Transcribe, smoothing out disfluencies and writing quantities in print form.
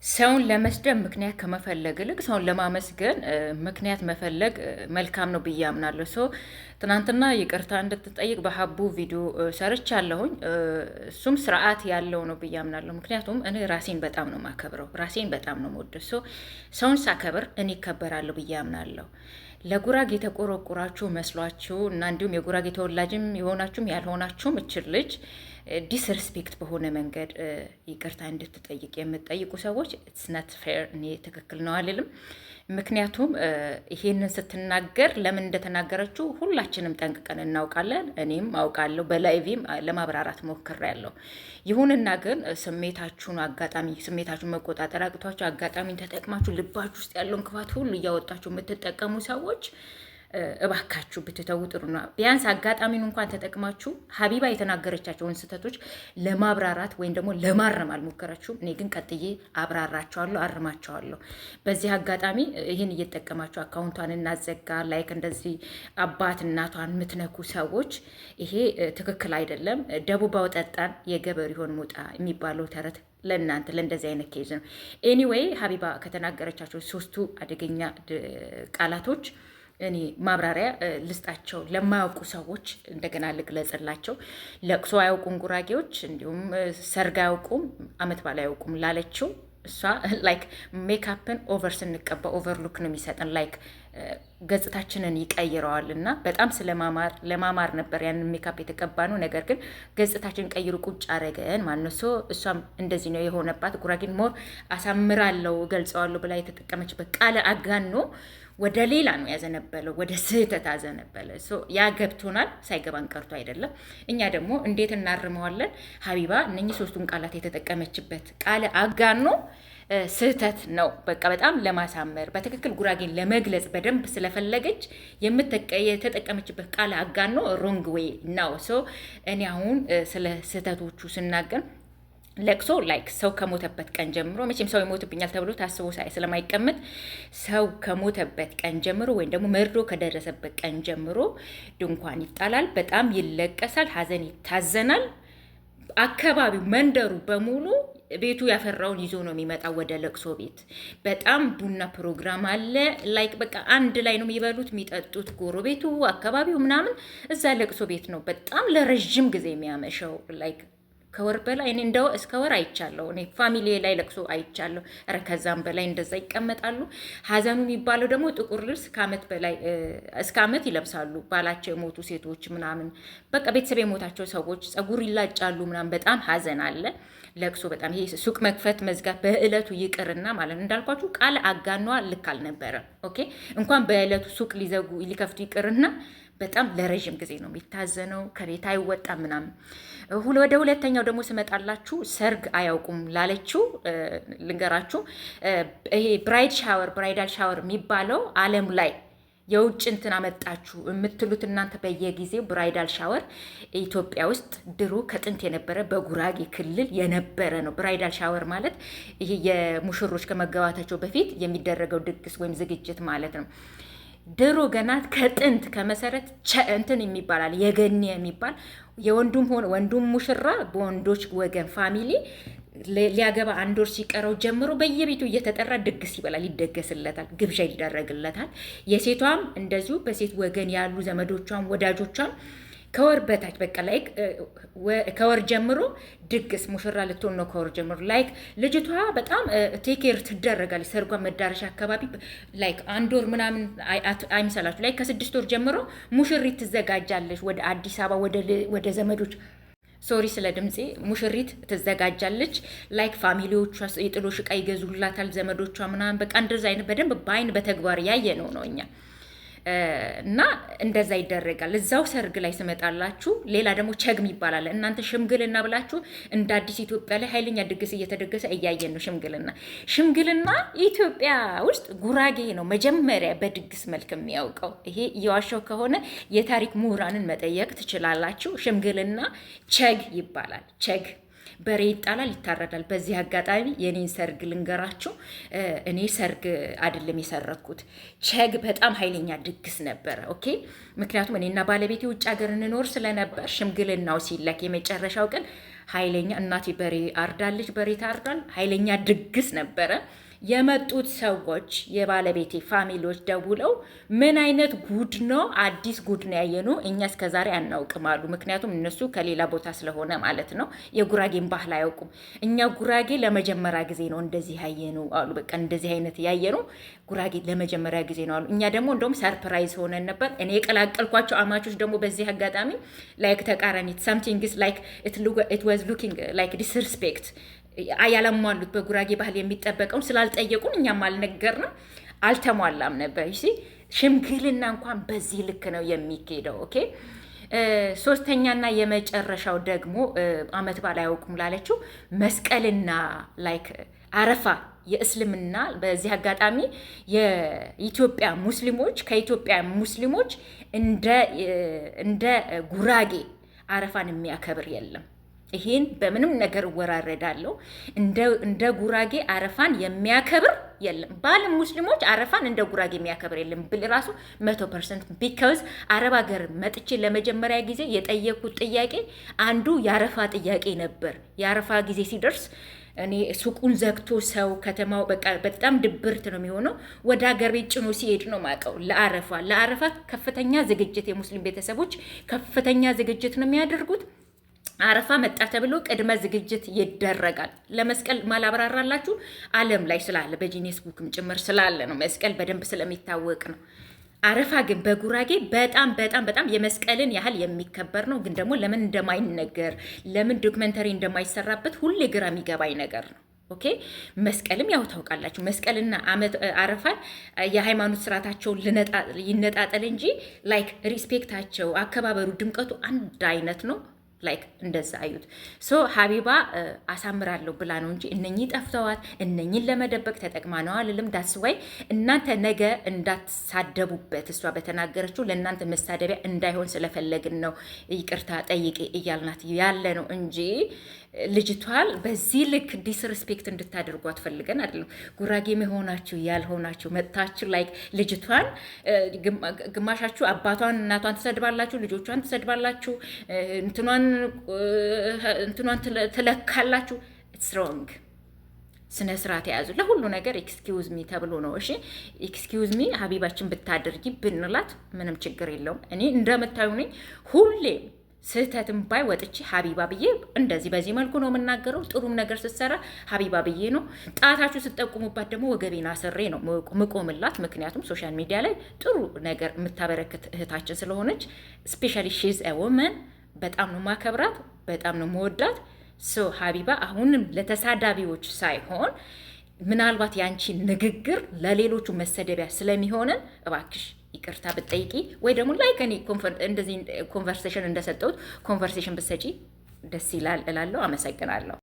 ሰውን ለመስደብ ምክንያት ከመፈለግ ይልቅ ሰውን ለማመስገን ምክንያት መፈለግ መልካም ነው ብዬ አምናለሁ። ትናንትና ይቅርታ እንድትጠይቅ በሀቡ ቪዲዮ ሰርቻለሁኝ። እሱም ስርዓት ያለው ነው ብዬ አምናለሁ። ምክንያቱም እኔ ራሴን በጣም ነው ማከብረው፣ ራሴን በጣም ነው የምወደው። ሰውን ሳከብር እኔ ይከበራለሁ ብዬ አምናለሁ። ለጉራጌ የተቆረቆራችሁ መስሏችሁ እና እንዲሁም የጉራጌ ተወላጅም የሆናችሁም ያልሆናችሁም እችል ልጅ ዲስሪስፔክት በሆነ መንገድ ይቅርታ እንድትጠይቅ የምትጠይቁ ሰዎች ኢትስ ናት ፌር። እኔ ትክክል ነው አልልም። ምክንያቱም ይሄንን ስትናገር ለምን እንደተናገረችው ሁላችንም ጠንቅቀን እናውቃለን። እኔም አውቃለሁ፣ በላይቪም ለማብራራት ሞክሬያለሁ። ይሁንና ግን ስሜታችሁን መቆጣጠር አቅቷችሁ አጋጣሚን ተጠቅማችሁ ልባችሁ ውስጥ ያለውን ክፋት ሁሉ እያወጣችሁ የምትጠቀሙ ሰዎች እባካችሁ ብትተው ጥሩ ነው። ቢያንስ አጋጣሚን እንኳን ተጠቅማችሁ ሀቢባ የተናገረቻቸውን ስህተቶች ለማብራራት ወይም ደግሞ ለማረም አልሞከራችሁም። እኔ ግን ቀጥዬ አብራራቸዋለሁ፣ አርማቸዋለሁ። በዚህ አጋጣሚ ይህን እየተጠቀማችሁ አካውንቷን እናዘጋ ላይክ እንደዚህ አባት እናቷን የምትነኩ ሰዎች ይሄ ትክክል አይደለም። ደቡባው ጠጣን የገበሬውን ሙጣ የሚባለው ተረት ለእናንተ ለእንደዚህ አይነት ኬዝ ነው። ኤኒዌይ ሀቢባ ከተናገረቻቸው ሶስቱ አደገኛ ቃላቶች እኔ ማብራሪያ ልስጣቸው ለማያውቁ ሰዎች እንደገና ልግለጽላቸው። ለቅሶ አያውቁም ጉራጌዎች፣ እንዲሁም ሰርግ አያውቁም፣ አመት በዓል አያውቁም ላለችው እሷ ላይክ ሜካፕን ኦቨር ስንቀባ ኦቨርሉክ ነው የሚሰጠን ላይክ ገጽታችንን ይቀይረዋል እና በጣም ለማማር ነበር ያንን ሜካፕ የተቀባ ነው። ነገር ግን ገጽታችን ቀይሩ ቁጭ አረገን ማነሶ እሷም እንደዚህ ነው የሆነባት። ጉራጌን ሞር አሳምራለሁ ገልጸዋለሁ ብላ የተጠቀመችበት ቃለ አጋኖ ወደ ሌላ ነው ያዘነበለው፣ ወደ ስህተት አዘነበለ። ያ ገብቶናል፣ ሳይገባን ቀርቶ አይደለም። እኛ ደግሞ እንዴት እናርመዋለን? ሀቢባ እነኚህ ሶስቱን ቃላት የተጠቀመችበት ቃለ አጋኖ ስህተት ነው። በቃ በጣም ለማሳመር በትክክል ጉራጌን ለመግለጽ በደንብ ስለፈለገች የተጠቀመችበት ቃለ አጋኖ ሮንግ ዌይ ነው። እኔ አሁን ስለ ስህተቶቹ ስናገር ለቅሶ ላይክ ሰው ከሞተበት ቀን ጀምሮ መቼም ሰው ይሞትብኛል ተብሎ ታስቦ ስለማይቀመጥ ሰው ከሞተበት ቀን ጀምሮ ወይም ደግሞ መርዶ ከደረሰበት ቀን ጀምሮ ድንኳን ይጣላል፣ በጣም ይለቀሳል፣ ሀዘን ይታዘናል። አካባቢው መንደሩ በሙሉ ቤቱ ያፈራውን ይዞ ነው የሚመጣው ወደ ለቅሶ ቤት። በጣም ቡና ፕሮግራም አለ። ላይክ በቃ አንድ ላይ ነው የሚበሉት የሚጠጡት። ጎረቤቱ አካባቢው ምናምን እዛ ለቅሶ ቤት ነው በጣም ለረጅም ጊዜ የሚያመሸው ላይክ ከወር በላይ እኔ እንደው እስከ ወር አይቻለሁ። እኔ ፋሚሊ ላይ ለቅሶ አይቻለሁ። ኧረ ከዛም በላይ እንደዛ ይቀመጣሉ። ሀዘኑ የሚባለው ደግሞ ጥቁር ልብስ ከአመት በላይ እስከ አመት ይለብሳሉ። ባላቸው የሞቱ ሴቶች ምናምን በቃ ቤተሰብ የሞታቸው ሰዎች ጸጉር ይላጫሉ ምናምን። በጣም ሀዘን አለ። ለቅሶ በጣም ይሄ ሱቅ መክፈት መዝጋት በእለቱ ይቅርና ማለት ነው እንዳልኳችሁ ቃል አጋኗ ልክ አልነበረም። ኦኬ እንኳን በእለቱ ሱቅ ሊከፍቱ ይቅርና በጣም ለረጅም ጊዜ ነው የሚታዘነው። ከቤት አይወጣም ምናምን። ወደ ሁለተኛው ደግሞ ስመጣላችሁ ሰርግ አያውቁም ላለችው ልንገራችሁ። ይሄ ብራይዳል ሻወር የሚባለው ዓለም ላይ የውጭ እንትን አመጣችሁ የምትሉት እናንተ በየጊዜው ብራይዳል ሻወር ኢትዮጵያ ውስጥ ድሮ ከጥንት የነበረ በጉራጌ ክልል የነበረ ነው። ብራይዳል ሻወር ማለት ይሄ የሙሽሮች ከመጋባታቸው በፊት የሚደረገው ድግስ ወይም ዝግጅት ማለት ነው። ድሮ ገና ከጥንት ከመሰረት እንትን የሚባላል የገኒ የሚባል ወንዱም ሙሽራ በወንዶች ወገን ፋሚሊ ሊያገባ አንድ ወር ሲቀረው ጀምሮ በየቤቱ እየተጠራ ድግስ ይበላል፣ ይደገስለታል፣ ግብዣ ይደረግለታል። የሴቷም እንደዚሁ በሴት ወገን ያሉ ዘመዶቿም ወዳጆቿም ከወር በታች በቃ ላይክ ከወር ጀምሮ ድግስ ሙሽራ ልትሆን ነው። ከወር ጀምሮ ላይክ ልጅቷ በጣም ቴኬር ትደረጋለች። ሰርጓ መዳረሻ አካባቢ ላይክ አንድ ወር ምናምን አይምሰላችሁ። ላይክ ከ6 ወር ጀምሮ ሙሽሪት ትዘጋጃለች። ወደ አዲስ አበባ ወደ ዘመዶች ሶሪ ስለ ድምፄ ሙሽሪት ትዘጋጃለች። ላይክ ፋሚሊዎቿ የጥሎሽ ዕቃ ይገዙላታል፣ ዘመዶቿ ምናምን በቃ እንደዛ አይነት በደንብ በአይን በተግባር ያየ ነው እኛ እና እንደዛ ይደረጋል። እዛው ሰርግ ላይ ስመጣላችሁ ሌላ ደግሞ ቸግም ይባላል። እናንተ ሽምግልና ብላችሁ እንደ አዲስ ኢትዮጵያ ላይ ኃይለኛ ድግስ እየተደገሰ እያየን ነው። ሽምግልና ኢትዮጵያ ውስጥ ጉራጌ ነው መጀመሪያ በድግስ መልክ የሚያውቀው። ይሄ እየዋሻው ከሆነ የታሪክ ምሁራንን መጠየቅ ትችላላችሁ። ሽምግልና ቸግ ይባላል። ቸግ በሬ ይጣላል፣ ይታረዳል። በዚህ አጋጣሚ የኔን ሰርግ ልንገራችሁ። እኔ ሰርግ አይደለም የሰረኩት፣ ቸግ በጣም ኃይለኛ ድግስ ነበረ። ኦኬ ምክንያቱም እኔና ባለቤቴ ውጭ ሀገር እንኖር ስለነበር ሽምግልናው ሲላክ የመጨረሻው ቀን ኃይለኛ እናቴ በሬ አርዳለች፣ በሬ ታርዳል። ኃይለኛ ድግስ ነበረ። የመጡት ሰዎች የባለቤቴ ፋሚሊዎች ደውለው ምን አይነት ጉድ ነው፣ አዲስ ጉድ ነው ያየነው፣ እኛ እስከዛሬ አናውቅም አሉ። ምክንያቱም እነሱ ከሌላ ቦታ ስለሆነ ማለት ነው። የጉራጌን ባህል አያውቁም። እኛ ጉራጌ ለመጀመሪያ ጊዜ ነው እንደዚህ ያየነው አሉ። በቃ እንደዚህ አይነት ያየነው ጉራጌ ለመጀመሪያ ጊዜ ነው አሉ። እኛ ደግሞ እንደውም ሰርፕራይዝ ሆነን ነበር። እኔ የቀላቀልኳቸው አማቾች ደግሞ በዚህ አጋጣሚ ላይክ ተቃራኒ something is like it was looking like disrespect ያላሟሉት በጉራጌ ባህል የሚጠበቀውን ስላልጠየቁን እኛም አልነገርንም፣ አልተሟላም ነበር። እሺ ሽምግልና እንኳን በዚህ ልክ ነው የሚካሄደው። ኦኬ ሶስተኛና የመጨረሻው ደግሞ አመት በዓል አያውቁም ላለችው መስቀልና ላይክ አረፋ የእስልምና በዚህ አጋጣሚ የኢትዮጵያ ሙስሊሞች ከኢትዮጵያ ሙስሊሞች እንደ ጉራጌ አረፋን የሚያከብር የለም። ይሄን በምንም ነገር እወራረዳለሁ። እንደ ጉራጌ አረፋን የሚያከብር የለም። ባለም ሙስሊሞች አረፋን እንደ ጉራጌ የሚያከብር የለም ብል ራሱ 100% ቢካዝ አረብ ሀገር መጥቼ ለመጀመሪያ ጊዜ የጠየኩት ጥያቄ አንዱ የአረፋ ጥያቄ ነበር። የአረፋ ጊዜ ሲደርስ እኔ ሱቁን ዘግቶ ሰው ከተማው በቃ በጣም ድብርት ነው የሚሆነው። ወደ ሀገር ቤት ጭኖ ሲሄድ ነው ማቀው። ለአረፋ ከፍተኛ ዝግጅት የሙስሊም ቤተሰቦች ከፍተኛ ዝግጅት ነው የሚያደርጉት። አረፋ መጣ ተብሎ ቅድመ ዝግጅት ይደረጋል። ለመስቀል ማላብራራላችሁ ዓለም ላይ ስላለ በጂኒስ ቡክም ጭምር ስላለ ነው። መስቀል በደንብ ስለሚታወቅ ነው። አረፋ ግን በጉራጌ በጣም በጣም በጣም የመስቀልን ያህል የሚከበር ነው። ግን ደግሞ ለምን እንደማይነገር ለምን ዶክመንተሪ እንደማይሰራበት ሁሌ ግራ የሚገባኝ ነገር ነው። ኦኬ መስቀልም ያው ታውቃላችሁ፣ መስቀልና አረፋን የሃይማኖት ስርዓታቸውን ይነጣጠል እንጂ ላይክ ሪስፔክታቸው፣ አከባበሩ፣ ድምቀቱ አንድ አይነት ነው። ላይክ እንደዛ አዩት። ሶ ሀቢባ አሳምራለሁ ብላ ነው እንጂ እነኚህ ጠፍተዋት እነኚህን ለመደበቅ ተጠቅማ ነው አልልም። ዳስዋይ እናንተ ነገ እንዳትሳደቡበት እሷ በተናገረችው ለእናንተ መሳደቢያ እንዳይሆን ስለፈለግን ነው ይቅርታ ጠይቄ እያልናት ያለ ነው እንጂ ልጅቷል በዚህ ልክ ዲስሪስፔክት እንድታደርጓት ፈልገን አይደለም። ጉራጌ መሆናችሁ ያልሆናችሁ መጥታችሁ ላይክ ልጅቷን ግማሻችሁ አባቷን እናቷን ትሰድባላችሁ፣ ልጆቿን ትሰድባላችሁ፣ እንትኗን ትለካላችሁ። ኢትስ ሮንግ። ስነ ስርዓት የያዙ ለሁሉ ነገር ኤክስኪውዝ ሚ ተብሎ ነው። እሺ ኤክስኪውዝ ሚ ሀቢባችን ብታደርጊ ብንላት ምንም ችግር የለውም። እኔ እንደምታዩ ነኝ ሁሌም ስህተትም ባይ ወጥቼ ሀቢባ ብዬ እንደዚህ በዚህ መልኩ ነው የምናገረው። ጥሩም ነገር ስትሰራ ሀቢባ ብዬ ነው። ጣታችሁ ስትጠቁሙባት ደግሞ ወገቤና ስሬ ነው ምቆምላት። ምክንያቱም ሶሻል ሚዲያ ላይ ጥሩ ነገር የምታበረክት እህታችን ስለሆነች ስፔሻሊ ሺዝ ወመን በጣም ነው ማከብራት፣ በጣም ነው መወዳት። ሶ ሀቢባ አሁንም ለተሳዳቢዎች ሳይሆን ምናልባት ያንቺ ንግግር ለሌሎቹ መሰደቢያ ስለሚሆነን እባክሽ ይቅርታ ብትጠይቂ ወይ ደግሞ ላይክ እኔ እንደዚህ ኮንቨርሴሽን እንደሰጠሁት ኮንቨርሴሽን ብትሰጪ ደስ ይላል እላለሁ። አመሰግናለሁ።